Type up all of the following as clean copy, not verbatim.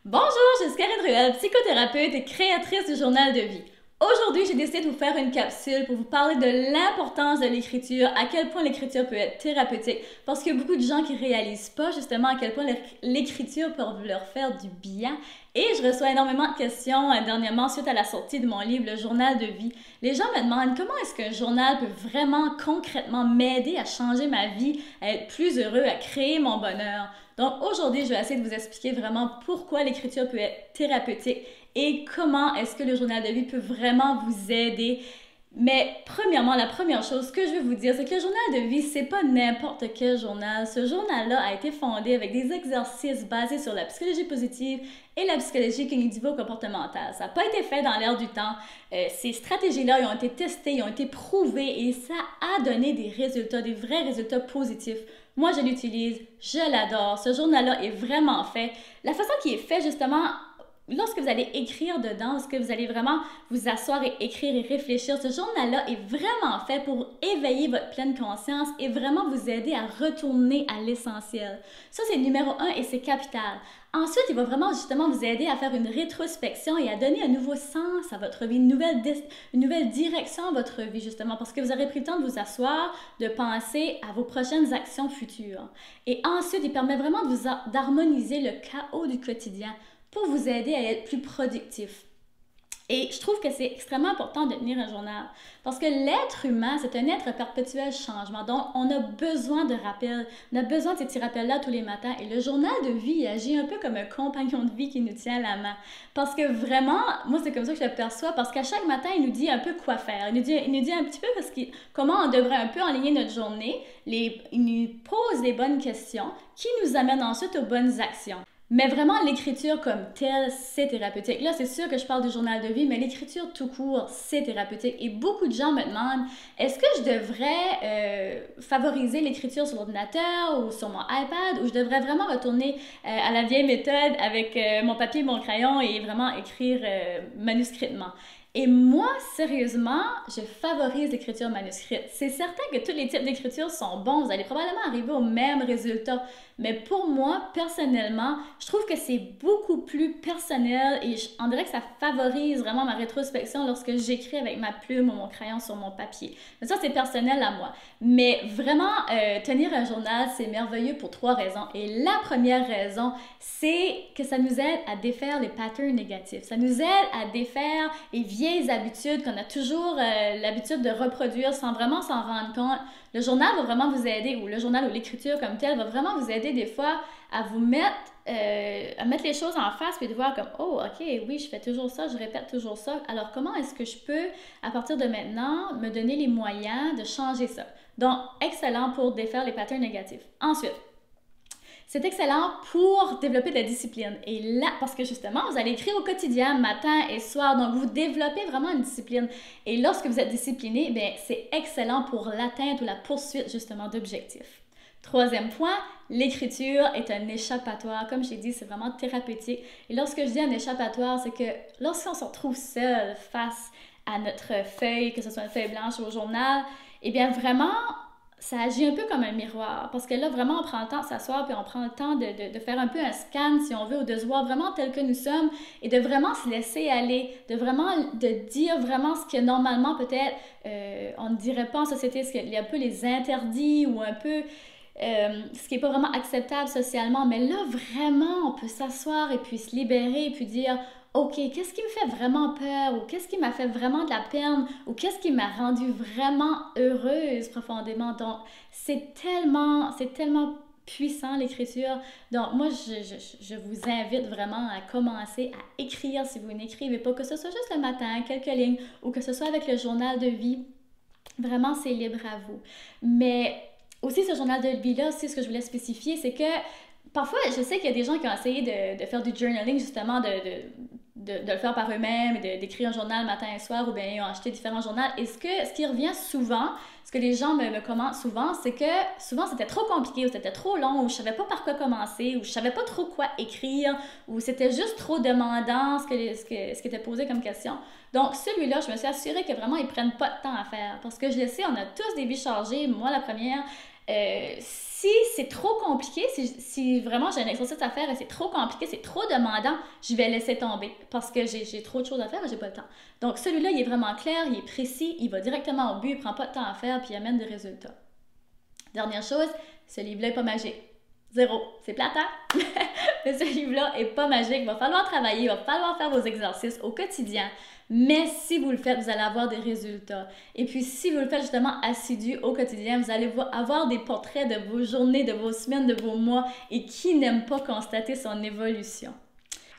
Bonjour, je suis Karine Ruel, psychothérapeute et créatrice du journal de vie. Aujourd'hui, j'ai décidé de vous faire une capsule pour vous parler de l'importance de l'écriture, à quel point l'écriture peut être thérapeutique, parce qu'il y a beaucoup de gens qui réalisent pas justement à quel point l'écriture peut leur faire du bien. Et je reçois énormément de questions dernièrement suite à la sortie de mon livre Le journal de vie. Les gens me demandent comment est-ce qu'un journal peut vraiment concrètement m'aider à changer ma vie, à être plus heureux, à créer mon bonheur. Donc aujourd'hui, je vais essayer de vous expliquer vraiment pourquoi l'écriture peut être thérapeutique et comment est-ce que le journal de vie peut vraiment vous aider. Mais premièrement, la première chose que je veux vous dire, c'est que le journal de vie, c'est pas n'importe quel journal. Ce journal-là a été fondé avec des exercices basés sur la psychologie positive et la psychologie cognitivo-comportementale. Ça n'a pas été fait dans l'air du temps. Ces stratégies-là, ils ont été testées, ils ont été prouvées et ça a donné des résultats, des vrais résultats positifs. Moi, je l'utilise, je l'adore. Ce journal-là est vraiment fait. La façon qu'il est fait, justement, lorsque vous allez écrire dedans, lorsque vous allez vraiment vous asseoir et écrire et réfléchir, ce journal-là est vraiment fait pour éveiller votre pleine conscience et vraiment vous aider à retourner à l'essentiel. Ça, c'est le numéro 1 et c'est capital. Ensuite, il va vraiment justement vous aider à faire une rétrospection et à donner un nouveau sens à votre vie, une nouvelle direction à votre vie, justement, parce que vous aurez pris le temps de vous asseoir, de penser à vos prochaines actions futures. Et ensuite, il permet vraiment d'harmoniser le chaos du quotidien pour vous aider à être plus productif. Et je trouve que c'est extrêmement important de tenir un journal parce que l'être humain, c'est un être perpétuel changement. Donc, on a besoin de rappels, on a besoin de ces petits rappels-là tous les matins. Et le journal de vie agit un peu comme un compagnon de vie qui nous tient à la main. Parce que vraiment, moi, c'est comme ça que je le perçois parce qu'à chaque matin, il nous dit un peu quoi faire. Il nous dit un petit peu comment on devrait un peu enligner notre journée. Il nous pose les bonnes questions qui nous amènent ensuite aux bonnes actions. Mais vraiment, l'écriture comme telle, c'est thérapeutique. Là, c'est sûr que je parle du journal de vie, mais l'écriture tout court, c'est thérapeutique. Et beaucoup de gens me demandent, est-ce que je devrais favoriser l'écriture sur l'ordinateur ou sur mon iPad, ou je devrais vraiment retourner à la vieille méthode avec mon papier et mon crayon et vraiment écrire manuscritement? Et moi, sérieusement, je favorise l'écriture manuscrite. C'est certain que tous les types d'écriture sont bons, vous allez probablement arriver au même résultat. Mais pour moi, personnellement, je trouve que c'est beaucoup plus personnel et on dirait que ça favorise vraiment ma rétrospection lorsque j'écris avec ma plume ou mon crayon sur mon papier. Mais ça, c'est personnel à moi. Mais vraiment, tenir un journal, c'est merveilleux pour 3 raisons. Et la première raison, c'est que ça nous aide à défaire les patterns négatifs. Ça nous aide à défaire les vieilles habitudes qu'on a toujours l'habitude de reproduire sans vraiment s'en rendre compte. Le journal va vraiment vous aider, ou le journal ou l'écriture comme tel va vraiment vous aider des fois à vous mettre, à mettre les choses en face puis de voir comme, oh, ok, oui, je fais toujours ça, je répète toujours ça. Alors, comment est-ce que je peux, à partir de maintenant, me donner les moyens de changer ça? Donc, excellent pour défaire les patterns négatifs. Ensuite, c'est excellent pour développer de la discipline. Et là, parce que justement, vous allez écrire au quotidien, matin et soir, donc vous développez vraiment une discipline. Et lorsque vous êtes discipliné, bien, c'est excellent pour l'atteinte ou la poursuite justement d'objectifs. Troisième point, l'écriture est un échappatoire. Comme j'ai dit, c'est vraiment thérapeutique. Et lorsque je dis un échappatoire, c'est que lorsqu'on se retrouve seul face à notre feuille, que ce soit une feuille blanche ou au journal, eh bien vraiment, ça agit un peu comme un miroir. Parce que là, vraiment, on prend le temps de s'asseoir puis on prend le temps de faire un peu un scan, si on veut, ou de se voir vraiment tel que nous sommes et de vraiment se laisser aller, de dire vraiment ce que normalement, peut-être, on ne dirait pas en société, ce qu'il y a un peu les interdits ou un peu ce qui n'est pas vraiment acceptable socialement. Mais là, vraiment, on peut s'asseoir et puis se libérer et puis dire, OK, qu'est-ce qui me fait vraiment peur ou qu'est-ce qui m'a fait vraiment de la peine ou qu'est-ce qui m'a rendue vraiment heureuse profondément. Donc, c'est tellement puissant l'écriture. Donc, moi, je vous invite vraiment à commencer à écrire si vous n'écrivez pas, que ce soit juste le matin, quelques lignes, ou que ce soit avec le journal de vie. Vraiment, c'est libre à vous. Mais aussi, ce journal de vie-là, aussi, ce que je voulais spécifier, c'est que parfois, je sais qu'il y a des gens qui ont essayé de faire du journaling, justement, de le faire par eux-mêmes, d'écrire un journal matin et soir, ou bien ils ont acheté différents journaux. Et ce qui revient souvent, ce que les gens me commentent souvent, c'est que souvent c'était trop compliqué, ou c'était trop long, ou je savais pas par quoi commencer, ou je savais pas trop quoi écrire, ou c'était juste trop demandant ce qui était posé comme question. Donc celui-là, je me suis assurée que vraiment ils prennent pas de temps à faire, parce que je le sais, on a tous des vies chargées, moi la première. Si c'est trop compliqué, si vraiment j'ai un exercice à faire et c'est trop compliqué, c'est trop demandant, je vais laisser tomber parce que j'ai trop de choses à faire et j'ai pas le temps. Donc celui-là, il est vraiment clair, il est précis, il va directement au but, il prend pas de temps à faire puis il amène des résultats. Dernière chose, ce livre-là est pas magique. Zéro. C'est plate, hein? Mais ce livre-là est pas magique. Il va falloir travailler, il va falloir faire vos exercices au quotidien. Mais si vous le faites, vous allez avoir des résultats. Et puis, si vous le faites justement assidu au quotidien, vous allez avoir des portraits de vos journées, de vos semaines, de vos mois. Et qui n'aime pas constater son évolution?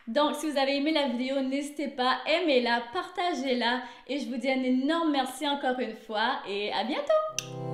Donc, si vous avez aimé la vidéo, n'hésitez pas, aimez-la, partagez-la. Et je vous dis un énorme merci encore une fois et à bientôt!